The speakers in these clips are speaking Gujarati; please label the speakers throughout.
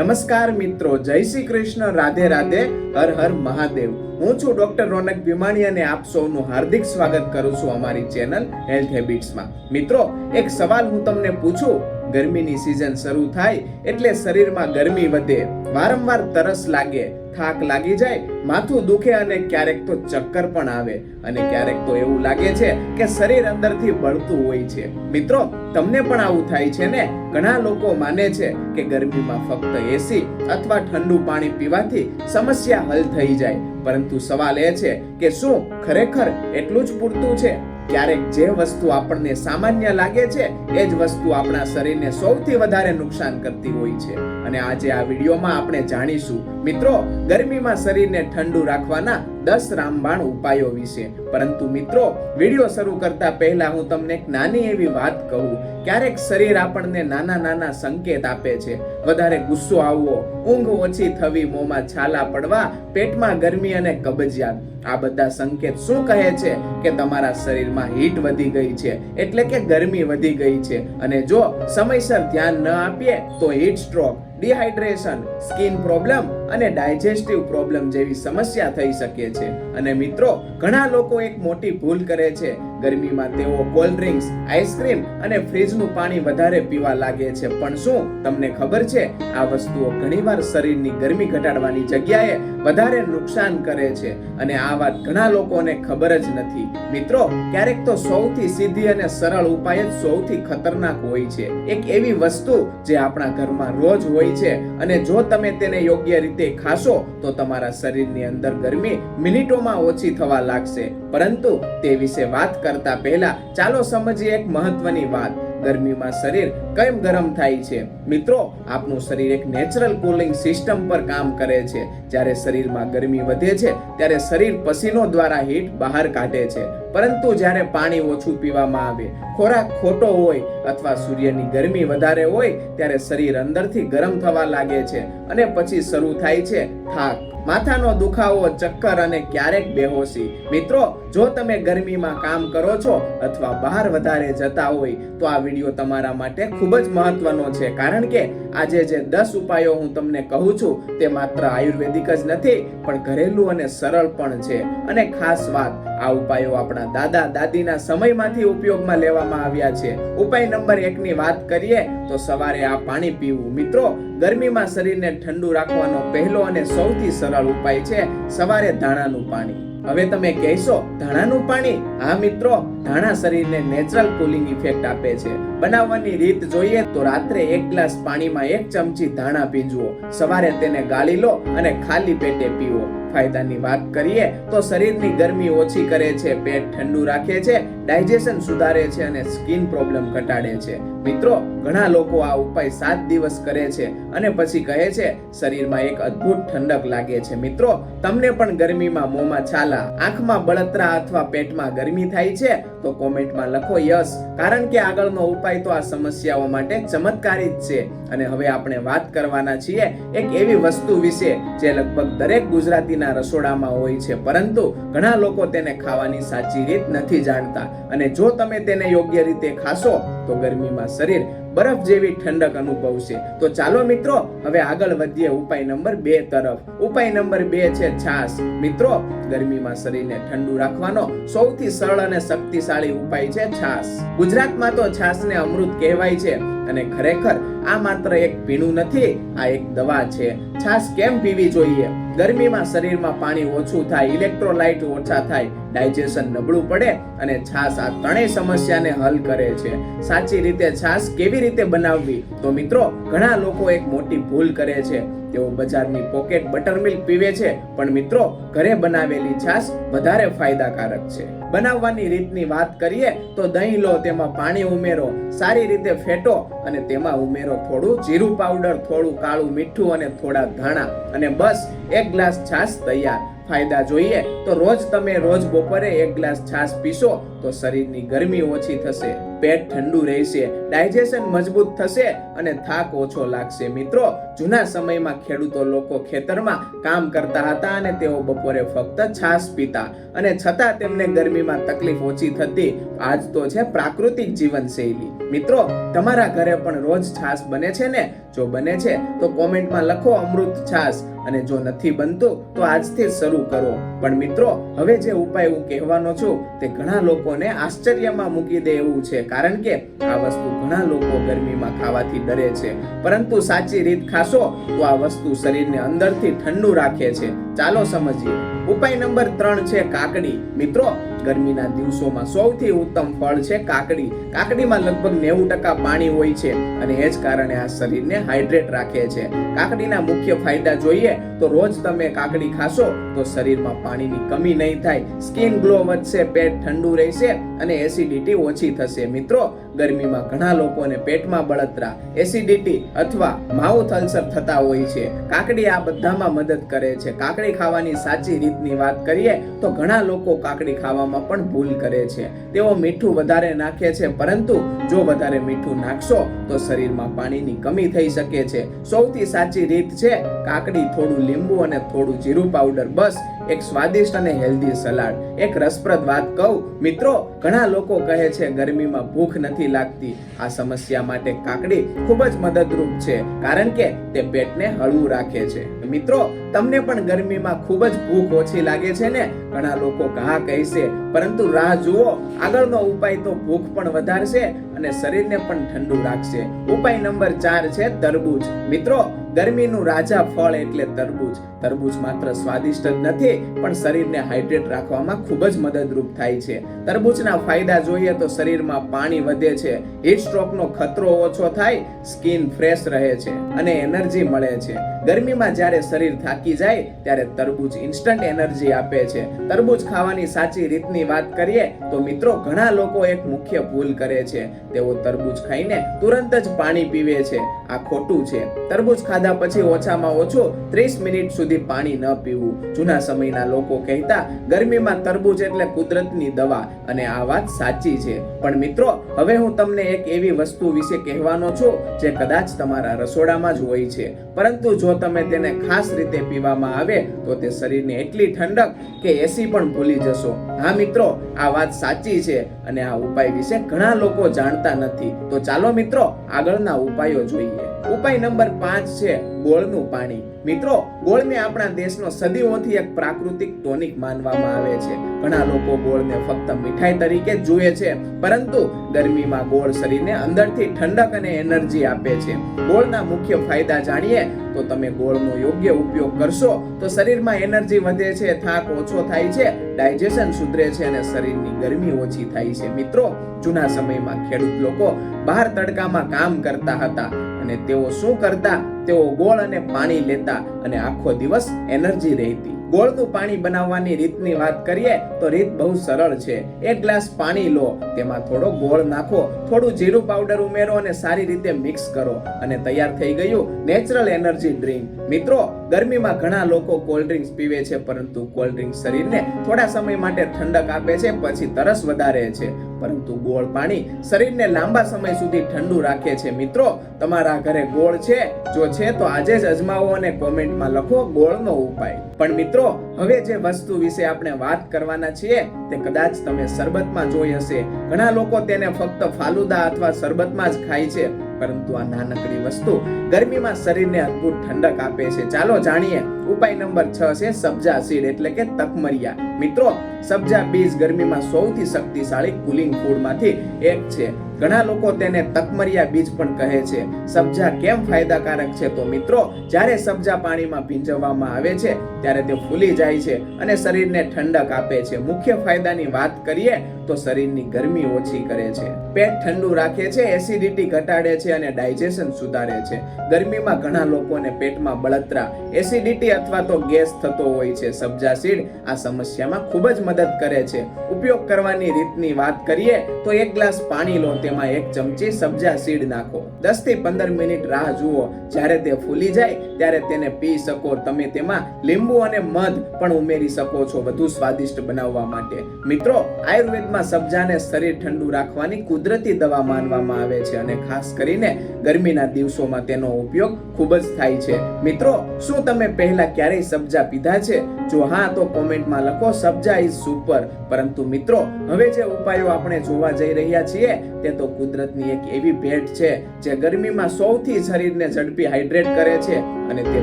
Speaker 1: નમસ્કાર મિત્રો, જય શ્રી કૃષ્ણ, રાધે રાધે, હર હર મહાદેવ. હું છું ડોક્ટર રોનક ભીમાણી અને આપ સૌનું હાર્દિક સ્વાગત કરું છું અમારી ચેનલ હેલ્થ હેબિટ્સમાં. મિત્રો, એક સવાલ હું તમને પૂછું. ગરમીની સિઝન શરૂ થાય એટલે શરીરમાં ગરમી વધે, વારંવાર તરસ લાગે, થાક લાગી જાય, માથું દુખે અને ક્યારેક તો ચક્કર પણ આવે અને ક્યારેક તો એવું લાગે છે કે શરીર અંદરથી બળતું હોય છે. મિત્રો, તમને પણ આવું થાય છે ને? ઘણા લોકો માને છે કે ગરમીમાં ફક્ત એસી અથવા ઠંડુ પાણી પીવાથી સમસ્યા હલ થઈ જાય, પરંતુ સવાલ એ છે કે શું ખરેખર એટલું જ પૂરતું છે? ક્યારેક જે વસ્તુ આપણને સામાન્ય લાગે છે એ જ વસ્તુ આપણા શરીરને સૌથી વધારે નુકસાન કરતી હોય છે. અને આજે આ વિડીયોમાં આપણે જાણીશું મિત્રો, ગરમીમાં શરીરને ઠંડુ રાખવાના 10 રામબાણ ઉપાયો વિશે. પરંતુ મિત્રો, વિડીયો શરૂ કરતા પહેલા હું તમને એક નાની એવી વાત કહું. ક્યારેક શરીર આપણને નાના નાના સંકેત આપે છે. વધારે ગુસ્સો આવવો, ઊંઘ ઓછી થવી, મોંમાં છાલા પડવા, પેટમાં ગરમી અને કબજિયાત. આ બધા સંકેત શું કહે છે? કે તમારા શરીરમાં હીટ વધી ગઈ છે, એટલે કે ગરમી વધી ગઈ છે. અને જો સમયસર ધ્યાન ન આપીએ તો heat stroke, dehydration, skin problem અને ડાયજેસ્ટિવ પ્રોબ્લેમ જેવી સમસ્યા થઈ શકે છે. અને મિત્રો, ઘણા લોકો એક મોટી ભૂલ કરે છે. ગરમીમાં તેઓ કોલ્ડ ડ્રિંક્સ, આઈસ્ક્રીમ અને ફ્રીજનું પાણી વધારે પીવા લાગે છે. પણ શું તમને ખબર છે, આ વસ્તુઓ ઘણીવાર શરીરની ગરમી ઘટાડવાની જગ્યાએ વધારે નુકસાન કરે છે? અને આ વાત ઘણા લોકોને ખબર જ નથી. મિત્રો, ક્યારેક તો સૌથી સીધી અને સરળ ઉપાય જ સૌથી ખતરનાક હોય છે. એક એવી વસ્તુ જે આપણા ઘરમાં રોજ હોય છે અને જો તમે તેને યોગ્ય રીતે ખાશો તો તમારા શરીરની અંદર ગરમી મિનિટોમાં ઓછી થવા લાગશે. પરંતુ તે વિશે વાત કરતા પહેલા ચાલો સમજીએ એક મહત્વની વાત. ગરમીમાં શરીર કેમ ગરમ થાય છે? મિત્રો, આપણું શરીર એક નેચરલ કુલિંગ સિસ્ટમ પર કામ કરે છે. જ્યારે શરીરમાં ગરમી વધે છે ત્યારે શરીર પસીનો દ્વારા હીટ બહાર કાઢે છે. પરંતુ જ્યારે પાણી ઓછું પીવામાં આવે, ખોરાક ખોટો હોય અથવા સૂર્યની ગરમી વધારે હોય ત્યારે શરીર અંદરથી ગરમ થવા લાગે છે અને પછી શરૂ થાય છે થાક, માથાનો દુખાવો, ચક્કર અને ક્યારેક બેહોશી. મિત્રો, જો તમે ગરમીમાં કામ કરો છો અથવા બહાર વધારે જતા હોય તો આ વિડીયો તમારા માટે ખૂબ જ મહત્વનો છે. કારણ કે આજે જે 10 ઉપાયો હું તમને કહું છું તે માત્ર આયુર્વેદિક જ નથી, પણ ઘરેલું અને સરળ પણ છે. અને ખાસ વાત, આ ઉપાયો આપણા દાદા દાદીના સમયમાંથી ઉપયોગમાં લેવામાં આવ્યા છે. ઉપાય નંબર 1 ની વાત કરીએ તો સવારે આ પાણી પીવું. મિત્રો, ગરમીમાં શરીરને ઠંડુ રાખવાનો પહેલો અને સૌથી સરળ ઉપાય છે સવારે ધાણાનું પાણી. હવે તમે કહેશો, ધાણાનું પાણી? હા મિત્રો, ધાણા શરીરને નેચરલ કુલિંગ ઇફેક્ટ આપે છે. બનાવવાની રીત જોઈએ તો રાત્રે 1 ગ્લાસ પાણીમાં 1 ચમચી ધાણા ભીંજવો, સવારે તેને ગાળી લો અને ખાલી પેટે પીવો. ફાયદાની વાત કરીએ તો શરીરની ગરમી ઓછી કરે છે, પેટ ઠંડુ રાખે છે, ડાયજેશન સુધારે છે અને સ્કિન પ્રોબ્લેમ ઘટાડે છે. મિત્રો, ઘણા લોકો આ ઉપાય 7 દિવસ કરે છે અને પછી કહે છે શરીરમાં એક અદ્ભુત ઠંડક લાગે છે. મિત્રો, તમને પણ ગરમીમાં મોંમાં છાલા, આંખમાં બળતરા અથવા પેટમાં ગરમી થાય છે તો કોમેન્ટમાં લખો યસ, કારણ કે આગળનો ઉપાય તો આ સમસ્યાઓ માટે ચમત્કારી જ છે. અને હવે આપણે વાત કરવાના છીએ એક એવી વસ્તુ વિશે જે લગભગ દરેક ગુજરાતીના રસોડામાં હોય છે, પરંતુ ઘણા લોકો તેને ખાવાની સાચી રીત નથી જાણતા. અને જો તમે તેને યોગ્ય રીતે ખાશો તો ગરમીમાં શરીર બરફ જેવી ઠંડક અનુભવશે. તો ચાલો મિત્રો, હવે આગળ વધીએ ઉપાય નંબર 2 તરફ. ઉપાય નંબર 2 છે છાશ. મિત્રો, ગરમીમાં શરીરને ઠંડુ રાખવાનો સૌથી સરળ અને શક્તિશાળી ઉપાય છે છાશ. ગુજરાતમાં તો છાશને અમૃત કહેવાય છે અને ખરેખર આ માત્ર એક પીણું નથી, આ એક દવા છે. છાશ કેમ પીવી જોઈએ? ગરમીમાં શરીરમાં પાણી ઓછું થાય, ઇલેક્ટ્રોલાઇટ ઓછા થાય, ડાયજેશન નબળું પડે અને છાશ આ ત્રણેય સમસ્યાને હલ કરે છે. સાચી રીતે છાશ કેવી રીતે બનાવવી? તો મિત્રો, ઘણા લોકો એક મોટી ભૂલ કરે છે. તેઓ બજારની પોકેટ બટરમિલ્ક પીવે છે, પણ મિત્રો, ઘરે બનાવેલી છાશ વધારે ફાયદાકારક છે. બનાવવાની રીતની વાત કરીએ તો દહીં લો, તેમાં પાણી ઉમેરો, સારી રીતે ફેટો અને તેમાં ઉમેરો થોડું જીરું પાવડર, થોડું કાળું મીઠું અને થોડા ધાણા, અને બસ 1 ગ્લાસ છાશ તૈયાર. ફાયદા જોઈએ તો રોજ બપોરે 1 ગ્લાસ છાશ પીશો તો શરીરની ગરમી ઓછી થશે, પેટ ઠંડુ રહેશે, ડાયજેશન મજબૂત થશે અને થાક ઓછો લાગશે. મિત્રો, જૂના સમયમાં ખેડૂતો લોકો ખેતરમાં કામ કરતા હતા અને તેઓ બપોરે ફક્ત છાશ પીતા અને છતાં તેમને ગરમીમાં તકલીફ ઓછી થતી. આજ તો છે પ્રાકૃતિક જીવનશૈલી. મિત્રો, તમારા ઘરે પણ રોજ છાશ બને છે ને? જો બને છે તો કોમેન્ટમાં લખો અમૃત છાશ, અને જો નથી બનતું તો આજથી શરૂ કરો. પણ મિત્રો, હવે જે ઉપાય હું કહેવાનો છું તે ઘણા લોકોને આશ્ચર્યમાં મૂકી દે એવું છે, કારણ કે આ વસ્તુ ઘણા લોકો ગરમીમાં ખાવાથી ડરે છે, પરંતુ સાચી રીત ખાશો તો આ વસ્તુ શરીરને અંદરથી ઠંડુ રાખે છે. ચાલો સમજીએ. ઉપાય નંબર 3 છે કાકડી. મિત્રો, ગરમીના દિવસોમાં સૌથી ઉત્તમ ફળ છે કાકડી. કાકડીમાં લગભગ 90% પાણી હોય છે અને એ જ કારણે આ શરીરને હાઇડ્રેટ રાખે છે. કાકડીના મુખ્ય ફાયદા જોઈએ તો રોજ તમે કાકડી ખાશો તો શરીરમાં પાણીની કમી નહીં થાય, સ્કિન ગ્લો વધશે, પેટ ઠંડુ રહેશે અને એસિડિટી ઓછી થશે. મિત્રો, ગરમીમાં ઘણા લોકોને પેટમાં બળતરા, એસિડિટી અથવા માઉથ અલ્સર થતા હોય છે. કાકડી આ બધામાં મદદ કરે છે. કાકડી ખાવાની સાચી રીતની વાત કરીએ તો ઘણા લોકો કાકડી ખાવામાં પણ ભૂલ કરે છે. તેઓ મીઠું વધારે નાખે છે, પરંતુ જો વધારે મીઠું નાખશો તો શરીરમાં પાણીની કમી થઈ શકે છે. સૌથી સાચી રીત છે કાકડી, થોડું લીંબુ અને થોડું જીરું પાવડર, બસ એક સ્વાદિષ્ટ અને હેલ્ધી સલાડ. એક રસપ્રદ વાત કહું મિત્રો, ઘણા લોકો કહે છે ગરમીમાં ભૂખ નથી લાગતી. આ સમસ્યા માટે કાકડી ખૂબ જ મદદરૂપ છે, કારણ કે તે પેટને હળવું રાખે છે. મિત્રો, તમને પણ ગરમીમાં ખૂબ જ ભૂખ ઓછી લાગે છે ને? ઘણા લોકો ઘા કહેશે, પરંતુ રાહ જુઓ, આગળનો ઉપાય તો ભૂખ પણ વધારશે અને શરીરને પણ ઠંડુ રાખશે. ઉપાય નંબર 4 છે તરબૂચ. મિત્રો, ગરમીનું રાજા ફળ એટલે તરબૂચ. તરબૂચ માત્ર સ્વાદિષ્ટ જ નથી, પણ શરીરને હાઇડ્રેટ રાખવામાં ખૂબ જ મદદરૂપ થાય છે. તરબૂચના ફાયદા જોઈએ તો શરીરમાં પાણી વધે છે, હીટ સ્ટ્રોકનો ખતરો ઓછો થાય, સ્કિન ફ્રેશ રહે છે અને એનર્જી મળે છે. ગરમીમાં જ્યારે શરીર થાકી જાય ત્યારે તરબૂચ ઇન્સ્ટન્ટ એનર્જી આપે છે. તરબૂચ ખાવાની સાચી રીતની વાત કરીએ તો મિત્રો, ઘણા લોકો એક મુખ્ય ભૂલ કરે છે. તેઓ તરબૂચ ખાઈને તુરંત જ પાણી પીવે છે. આ ખોટું છે. તરબૂચ ખાધા પછી ઓછામાં ઓછું 30 મિનિટ સુધી પાણી ન પીવું. જૂના સમયના લોકો કહેતા ગરમીમાં તરબૂચ એટલે કુદરતની દવા, અને આ વાત સાચી છે. પણ મિત્રો, હવે હું તમને એક એવી વસ્તુ વિશે કહેવાનો છું જે કદાચ તમારા રસોડામાં જ હોય છે, પરંતુ જો તમે તેને ખાસ રીતે પીવામાં આવે તો તે શરીરને એટલી ઠંડક કે એસી પણ ભૂલી જશો. હા મિત્રો, આ વાત સાચી છે અને આ ઉપાય વિશે ઘણા લોકો જાણતા નથી. તો ચાલો મિત્રો, આગળના ઉપાયો જોઈએ. ઉપાય નંબર 5 છે ગોળનું પાણી. મિત્રો, ગોળને આપણા દેશનો સદીઓથી એક પ્રાકૃતિક ટોનિક માનવામાં આવે છે. ઘણા લોકો ગોળને ફક્ત મીઠાઈ તરીકે જ જુએ છે, પરંતુ ગરમીમાં ગોળ શરીરને અંદરથી ઠંડક અને એનર્જી આપે છે. ગોળના મુખ્ય ફાયદા જાણીએ તો તમે ગોળનો યોગ્ય ઉપયોગ કરશો તો શરીરમાં એનર્જી વધે છે, થાક ઓછો થાય છે, ડાયજેશન સુધરે છે અને શરીરની ગરમી ઓછી થાય છે. મિત્રો, જૂના સમયમાં ખેડૂત લોકો બહાર તડકામાં કામ કરતા હતા અને તેઓ શું કરતા? તેઓ ગોળ અને પાણી લેતા અને આખો દિવસ એનર્જી રહેતી. ગોળનું પાણી બનાવવાની રીતની વાત કરીએ તો રીત બહુ સરળ છે. 1 ગ્લાસ પાણી લો, તેમાં થોડો ગોળ નાખો, થોડું જીરું પાવડર ઉમેરો અને સારી રીતે મિક્સ કરો અને તૈયાર થઈ ગયું નેચરલ એનર્જી ડ્રિંક. મિત્રો, ગરમીમાં ઘણા લોકો કોલ્ડ ડ્રિંક્સ પીવે છે, પરંતુ કોલ્ડ ડ્રિંક શરીરને થોડા સમય માટે ઠંડક આપે છે, પછી તરસ વધારે છે, પરંતુ ગોળ પાણી શરીરને લાંબા સમય સુધી ઠંડુ રાખે છે. મિત્રો, તમારા ઘરે ગોળ છે? જો છે તો આજે જ અજમાવો અને કોમેન્ટમાં લખો ગોળનો ઉપાય. પણ મિત્રો, હવે જે વસ્તુ વિશે આપણે વાત કરવાના છીએ તે કદાચ તમે શરબતમાં જોઈ હશે. ઘણા લોકો તેને ફક્ત ફાલુદા અથવા શરબતમાં જ ખાય છે, પરંતુ આ નાનકડી વસ્તુ ગરમીમાં શરીરને અદ્ભુત ઠંડક આપે છે. ચાલો જાણીએ. ઉપાય નંબર 6 છે સબ્જા સીડ એટલે કે તકમરિયા. મિત્રો, સબ્જા બીજ ગરમીમાં સૌથી શક્તિશાળી કુલિંગ ફૂડમાંથી એક છે. ઘણા લોકો તેને તકમરિયા બીજ પણ કહે છે. સબ્જા કેમ ફાયદાકારક છે? તો મિત્રો, જ્યારે સબ્જા પાણીમાં ભીંજવવામાં આવે છે ત્યારે તે ફૂલી જાય છે અને શરીરને ઠંડક આપે છે. મુખ્ય ફાયદાની વાત કરીએ તો શરીરની ગરમી ઓછી કરે છે, પેટ ઠંડુ રાખે છે, એસિડિટી ઘટાડે છે અને ડાયજેશન સુધારે છે. ગરમીમાં ઘણા લોકોને પેટમાં બળતરા, એસિડિટી અથવા તો ગેસ થતો હોય છે. સબ્જા સીડ આ સમસ્યામાં ખૂબ જ મદદ કરે છે. ઉપયોગ કરવાની રીતની વાત કરીએ તો 1 ગ્લાસ પાણી લો, તેમાં 1 ચમચી સબ્જા સીડ નાખો. 10 થી 15 મિનિટ રાહ જુઓ. જ્યારે તે ફૂલી જાય ત્યારે તેને પી શકો. તમે તેમાં લીંબુ અને મધ પણ ઉમેરી શકો છો વધુ સ્વાદિષ્ટ બનાવવા માટે. મિત્રો, આયુર્વેદમાં સબ્જાને શરીર ઠંડુ રાખવાની કુદરતી દવા માનવામાં આવે છે અને ખાસ કરીને ગરમીના દિવસોમાં તેનો ઉપયોગ ખૂબ જ થાય છે. મિત્રો, શું તમે પહેલા ક્યારેય સબ્જા પીધા છે? જો હા તો કોમેન્ટમાં લખો સબ્જા ઇઝ સુપર. પરંતુ મિત્રો, હવે જે ઉપાયો આપણે જોવા જઈ રહ્યા છીએ તે તો કુદરતની એક એવી ભેટ છે જે ગરમીમાં સૌથી શરીરને ઝડપી હાઇડ્રેટ કરે છે અને તે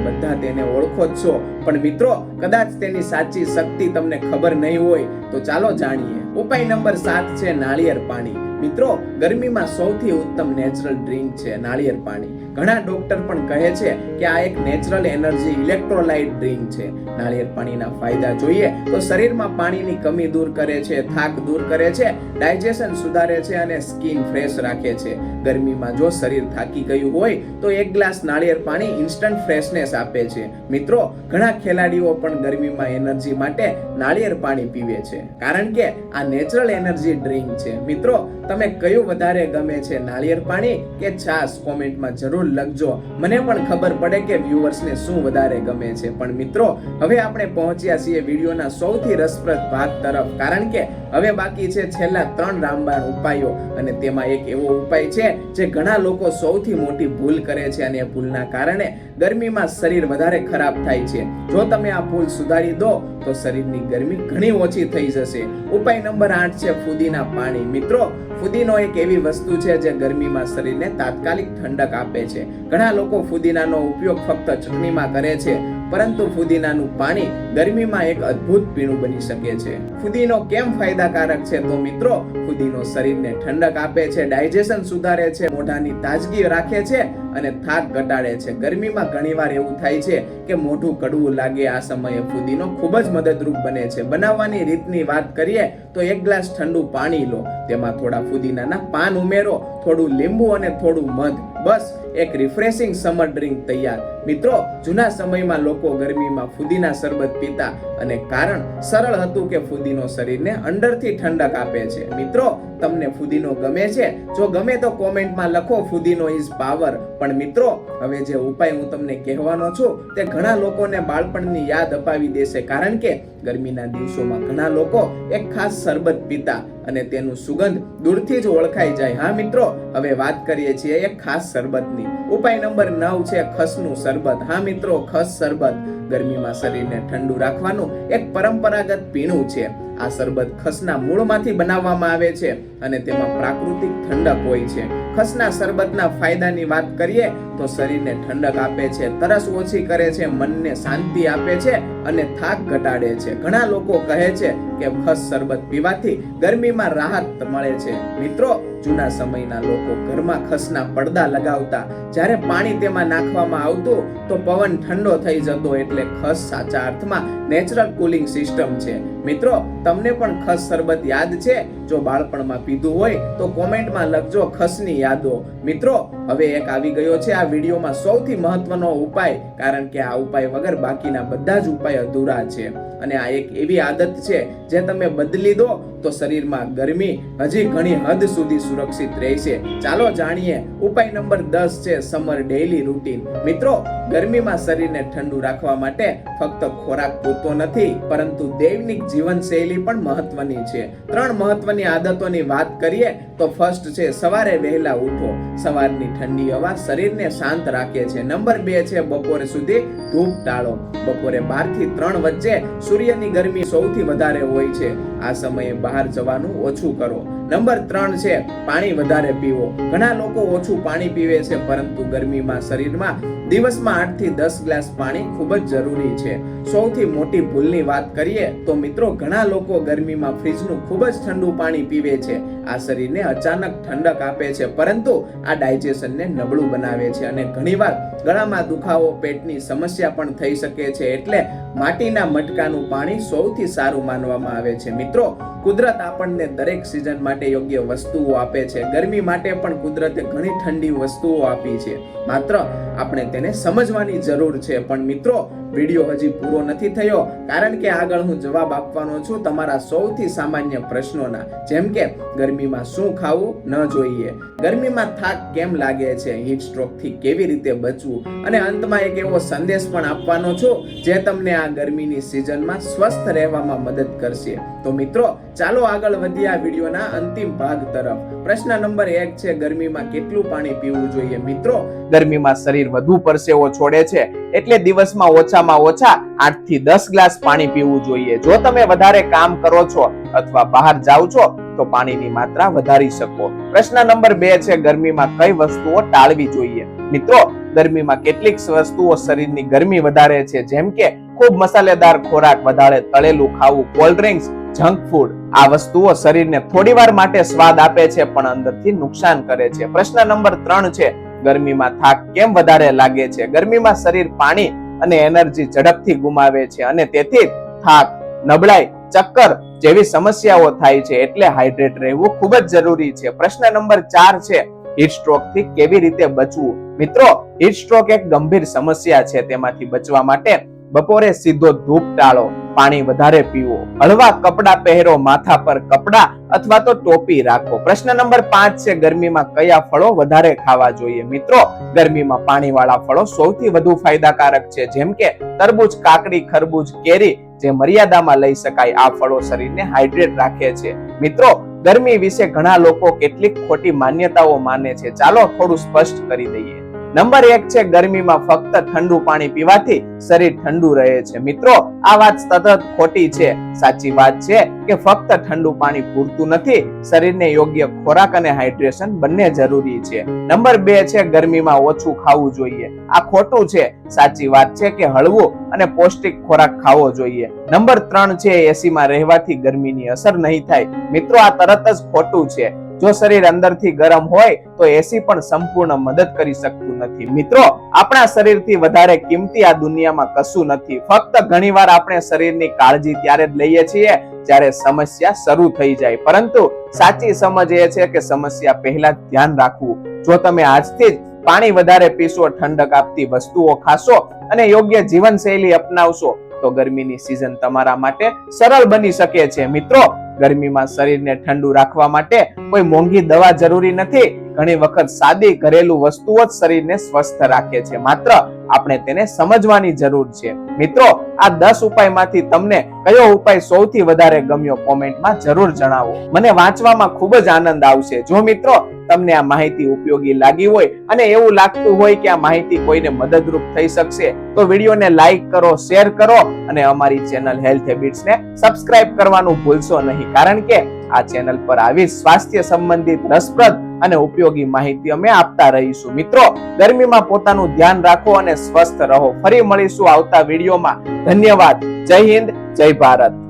Speaker 1: બધા તેને ઓળખો જ છો. પણ મિત્રો, કદાચ તેની સાચી શક્તિ તમને ખબર નહીં હોય તો ચાલો જાણીએ. ઉપાય નંબર 7 છે નાળિયેર પાણી. મિત્રો, ગરમીમાં સૌથી ઉત્તમ નેચરલ ડ્રિંક છે નાળિયેર પાણી. ઘણા ડોક્ટર પણ કહે છે કે આ એક નેચરલ એનર્જી ઇલેક્ટ્રોલાઇટ ડ્રિંક છે. નાળિયેર પાણીના ફાયદા જોઈએ તો શરીરમાં પાણીની કમી દૂર કરે છે, થાક દૂર કરે છે, ડાયજેશન સુધારે છે અને સ્કિન ફ્રેશ રાખે છે. ગરમીમાં જો શરીર થાકી ગયું હોય તો 1 ગ્લાસ નાળિયેર પાણી ઇન્સ્ટન્ટ ફ્રેશનેસ આપે છે. મિત્રો, ઘણા ખેલાડીઓ પણ ગરમીમાં એનર્જી માટે નાળિયેર પાણી પીવે છે કારણ કે આ નેચરલ એનર્જી ડ્રિંક છે. મિત્રો, તમે કયું વધારે ગમે છે, નાળિયેર પાણી કે છાશ? કોમેન્ટમાં જરૂર લખજો. મને પણ ખબર પડે કે વ્યુઅર્સને શું વધારે ગમે છે. પણ મિત્રો, હવે આપણે પહોંચ્યા છીએ વિડીયોના સૌથી રસપ્રદ ભાગ તરફ, કારણ કે હવે બાકી છે છેલ્લા 3 રામબાણ ઉપાયો અને તેમાં એક એવો ઉપાય છે જે ઘણા લોકો સૌથી મોટી ભૂલ કરે છે અને એ ભૂલના કારણે ગરમીમાં શરીર વધારે ખરાબ થાય છે. જો તમે આ ભૂલ સુધારી દો તો શરીરની ગરમી ઘણી ઓછી થઈ જશે. ઉપાય નંબર 8 છે ફુદીના પાણી. મિત્રો, ફુદીનો એક એવી વસ્તુ છે જે ગરમીમાં શરીરને તાત્કાલિક ઠંડક આપે છે. ઘણા લોકો ફુદીનાનો ઉપયોગ ફક્ત ચટણીમાં કરે છે, પરંતુ ફુદીનાનું પાણી ગરમીમાં એક અદ્ભુત પીણું બની શકે છે. ફુદીનો કેમ ફાયદાકારક છે? તો મિત્રો, ફુદીનો શરીરને ઠંડક આપે છે, ડાયજેશન સુધારે છે, મોઢાની તાજગી રાખે છે અને થાક ઘટાડે છે. ગરમીમાં ઘણીવાર એવું થાય છે કે મોઢું કડવું લાગે. આ સમયે ફુદીનો ખૂબ જ મદદરૂપ બને છે. બનાવવાની રીતની વાત કરીએ તો 1 ગ્લાસ ઠંડુ પાણી લો, તેમાં થોડા ફુદીનાના પાન ઉમેરો, થોડું લીંબુ અને થોડું મધ. બસ એક રિફ્રેશિંગ સમર ડ્રિંક તૈયાર. મિત્રો, જૂના સમયમાં લોકો ગરમીમાં ફુદીના શરબત પીતા અને કારણ સરળ હતું કે ફુદીનો શરીરને અંદરથી ઠંડક આપે છે. મિત્રો, તમને ફુદીનો ગમે છે? જો ગમે તો કોમેન્ટમાં લખો ફુદીનો ઇઝ પાવર. પણ મિત્રો, હવે જે ઉપાય હું તમને કહેવાનો છું તે ઘણા લોકોને બાળપણની યાદ અપાવી દેશે, કારણ કે ગરમીના દિવસોમાં ઘણા લોકો એક ખાસ શરબત પીતા અને તેનું સુગંધ દૂરથી જ ઓળખાઈ જાય. હા મિત્રો, હવે વાત કરીએ છીએ એક ખાસ શરબતની. ઉપાય નંબર 9 છે ખસનું શરબત. હા મિત્રો, ખસ શરબત ગરમીમાં શરીરને ઠંડુ રાખવાનું એક પરંપરાગત પીણું છે. આ શરબત ખસના મૂળમાંથી બનાવવામાં આવે છે અને તેમાં પ્રાકૃતિક ઠંડક હોય છે. ખસના શરબતના ફાયદાની વાત કરીએ તો શરીરને ઠંડક આપે છે, તરસ ઓછી કરે છે, મનને શાંતિ આપે છે અને થાક ઘટાડે છે. ઘણા લોકો કહે છે કે ખસ શરબત પીવાથી ગરમીમાં રાહત મળે છે. મિત્રો, જૂના સમયના લોકો ઘરમાં ખસના પડદા લગાવતા. જ્યારે પાણી તેમાં નાખવામાં આવતું તો પવન ઠંડો થઈ જતો. એટલે ખસ સાચા અર્થમાં નેચરલ કુલિંગ સિસ્ટમ છે. મિત્રો, તમને પણ ખસ શરબત યાદ છે? જો બાળપણમાં પીધું હોય તો કોમેન્ટમાં લખજો ખસની યાદો. મિત્રો, હવે એક આવી ગયો છે આ વિડીયોમાં સૌથી મહત્વનો ઉપાય, કારણ કે આ ઉપાય વગર બાકીના બધા જ ઉપાય અધૂરા છે. અને આ એક એવી આદત છે જે તમે બદલી દો તો શરીરમાં ગરમી હજી ઘણી હદ સુધી સુરક્ષિત રહેશે. ચાલો જાણીએ. ઉપાય નંબર 10 છે સમર ડેઈલી રૂટીન. મિત્રો, ગરમીમાં શરીરને ઠંડુ રાખવા માટે ફક્ત ખોરાક પૂરતો નથી, પરંતુ દૈનિક જીવનશૈલી પણ મહત્વની છે. 3 મહત્વની આદતોની વાત કરીએ તો ફર્સ્ટ છે સવારે વહેલા ઉઠો. સવારની ઠંડી હવા શરીરને શાંત રાખે છે. નંબર 2 છે બપોર સુધી ધૂપ ટાળો. બપોરે 12 થી 3 વચ્ચે સૂર્યની ગરમી સૌથી વધારે હોય છે. આ સમયે બહાર જવાનું ઓછું કરો. નંબર 3 છે પાણી વધારે પીવો. ઘણા લોકો ઓછું પાણી પીવે છે, પરંતુ ગરમીમાં શરીરમાં દિવસમાં 8 થી 10 ગ્લાસ પાણી ખૂબ જ જરૂરી છે. સૌથી મોટી ભૂલની વાત કરીએ તો મિત્રો, ઘણા લોકો ગરમીમાં ફ્રીજનું ખૂબ જ ઠંડુ પાણી પીવે છે. આ શરીરને અચાનક ઠંડક આપે છે, પરંતુ આ ડાયજેશનને નબળું બનાવે છે અને ઘણીવાર ગળામાં દુખાવો, પેટની સમસ્યા પણ થઈ શકે છે. એટલે માટીના મટકાનું પાણી સૌથી સારું માનવામાં આવે છે. મિત્રો, કુદરત આપણને દરેક સિઝન માટે યોગ્ય વસ્તુઓ આપે છે. ગરમી માટે પણ કુદરતે ઘણી ઠંડી વસ્તુઓ આપી છે, માત્ર આપણે તેને સમજવાની જરૂર છે. પણ મિત્રો, વિડીયો હજી પૂરો નથી થયો, કારણ કે આગળ હું જવાબ આપવાનો છું તમારા સૌથી સામાન્ય પ્રશ્નોના, જેમ કે ગરમીમાં શું ખાવું ન જોઈએ, ગરમીમાં થાક કેમ લાગે છે, હીટ સ્ટ્રોક થી કેવી રીતે બચવું, અને અંતમાં એક એવો સંદેશ પણ આપવાનો છું જે તમને આ ગરમીની સિઝનમાં સ્વસ્થ રહેવામાં મદદ કરશે. તો મિત્રો ચાલો આગળ વધીએ આ વિડીયોના અંતિમ ભાગ તરફ. પ્રશ્ન નંબર 1 છે, ગરમીમાં કેટલું પાણી પીવું જોઈએ? મિત્રો, ગરમીમાં શરીર વધુ પરસેવો છોડે છે, એટલે દિવસમાં ઓછામાં ઓછા 8 થી 10 ગ્લાસ પાણી પીવું જોઈએ. જો તમે વધારે કામ કરો છો અથવા બહાર જાઓ છો તો પાણીની માત્રા વધારી શકો. પ્રશ્ન નંબર 2 છે, ગરમીમાં કઈ વસ્તુઓ ટાળવી જોઈએ? મિત્રો, ગરમીમાં કેટલીક વસ્તુઓ શરીરની ગરમી વધારે છે, જેમ કે ખૂબ મસાલેદાર ખોરાક, વધારે તળેલું ખાવું, કોલ્ડ ડ્રિંક્સ, જંક ફૂડ. આ વસ્તુઓ શરીરને થોડીવાર માટે સ્વાદ આપે છે પણ અંદરથી નુકસાન કરે છે. પ્રશ્ન નંબર 3 છે, ગરમીમાં થાક કેમ વધારે લાગે છે? ગરમીમાં શરીર પાણી અને એનર્જી ઝડપથી ગુમાવે છે અને તેથી થાક, નબળાઈ, ચક્કર જેવી સમસ્યાઓ થાય છે, એટલે હાઇડ્રેટ રહેવું ખૂબ જ જરૂરી છે. પ્રશ્ન નંબર 4 છે, હીટ સ્ટ્રોક થી કેવી રીતે બચવું? મિત્રો, હીટ સ્ટ્રોક એક ગંભીર સમસ્યા છે. તેમાંથી બચવા માટે બપોરે સીધો ધૂપ ટાળો, પાણી વધારે પીવો, હળવા કપડા પહેરો, માથા પર કપડા અથવા તો ટોપી રાખો. પ્રશ્ન નંબર 5 છે, ગરમીમાં કયા ફળો વધારે ખાવા જોઈએ? મિત્રો, ગરમીમાં પાણીવાળા ફળો સૌથી વધુ ફાયદાકારક છે, જેમ કે તરબૂચ, કાકડી, ખરબૂજ, કેરી જે મર્યાદામાં લઈ શકાય. આ ફળો શરીરને હાઇડ્રેટ રાખે છે. મિત્રો, ગરમી વિશે ઘણા લોકો કેટલીક ખોટી માન્યતાઓ માને છે. ચાલો થોડું સ્પષ્ટ કરી દઈએ. નંબર 1 છે, ગરમીમાં ફક્ત ઠંડુ પાણી પીવાથી શરીર ઠંડુ રહે છે. મિત્રો, આ વાત સતત ખોટી છે. સાચી વાત છે કે ફક્ત ઠંડુ પાણી પૂરતું નથી, શરીરને યોગ્ય ખોરાક અને હાઇડ્રેશન બંને જરૂરી છે. નંબર 2 છે, ગરમીમાં ઓછું ખાવું જોઈએ. આ ખોટું છે. સાચી વાત છે કે હળવું અને પૌષ્ટિક ખોરાક ખાવો જોઈએ. નંબર 3 છે, એસી માં રહેવાથી ગરમીની અસર નહીં થાય. મિત્રો, આ તરત જ ખોટું છે. જો શરીર અંદરથી ગરમ હોય તો એસી પણ સંપૂર્ણ મદદ કરી શકતું નથી. મિત્રો, આપણા શરીરથી વધારે કિંમતી આ દુનિયામાં કશું નથી. ફક્ત ઘણીવાર આપણે શરીરની કાળજી ત્યારે જ લઈએ છીએ જ્યારે સમસ્યા શરૂ થઈ જાય, પરંતુ સાચી સમજ એ છે કે સમસ્યા પહેલા જ ધ્યાન રાખવું. જો તમે આજથી જ પાણી વધારે પીશો, ઠંડક આપતી વસ્તુઓ ખાશો અને યોગ્ય જીવનશૈલી અપનાવશો તો ગરમીની સિઝન તમારા માટે સરળ બની શકે છે. મિત્રો, ગરમીમાં શરીરને ઠંડુ રાખવા માટે કોઈ મોંઘી દવા જરૂરી નથી. ઘણી વખત સાદી ઘરેલું વસ્તુઓ જ શરીરને સ્વસ્થ રાખે છે. માત્ર આપણે તેને સમજવાની જરૂર છે. મિત્રો, આ 10 ઉપાયમાંથી તમને કયો ઉપાય સૌથી વધારે ગમ્યો કોમેન્ટમાં જરૂર જણાવો. મને વાંચવામાં ખૂબ જ આનંદ આવશે. જો મિત્રો તમને આ માહિતી ઉપયોગી લાગી હોય અને એવું લાગતું હોય કે આ માહિતી કોઈને મદદરૂપ થઈ શકશે તો વિડીયોને લાઈક કરો, શેર કરો અને અમારી ચેનલ હેલ્થ હેબિટ્સ ને સબસ્ક્રાઇબ કરવાનું ભૂલશો નહીં, કારણ કે આ ચેનલ પર આવી સ્વાસ્થ્ય સંબંધિત રસપ્રદ અને ઉપયોગી માહિતી અમે આપતા રહીશું. મિત્રો, ગરમીમાં પોતાનું ધ્યાન રાખો અને સ્વસ્થ રહો. ફરી મળીશું આવતા વિડીયોમાં. ધન્યવાદ. જય હિન્દ, જય ભારત.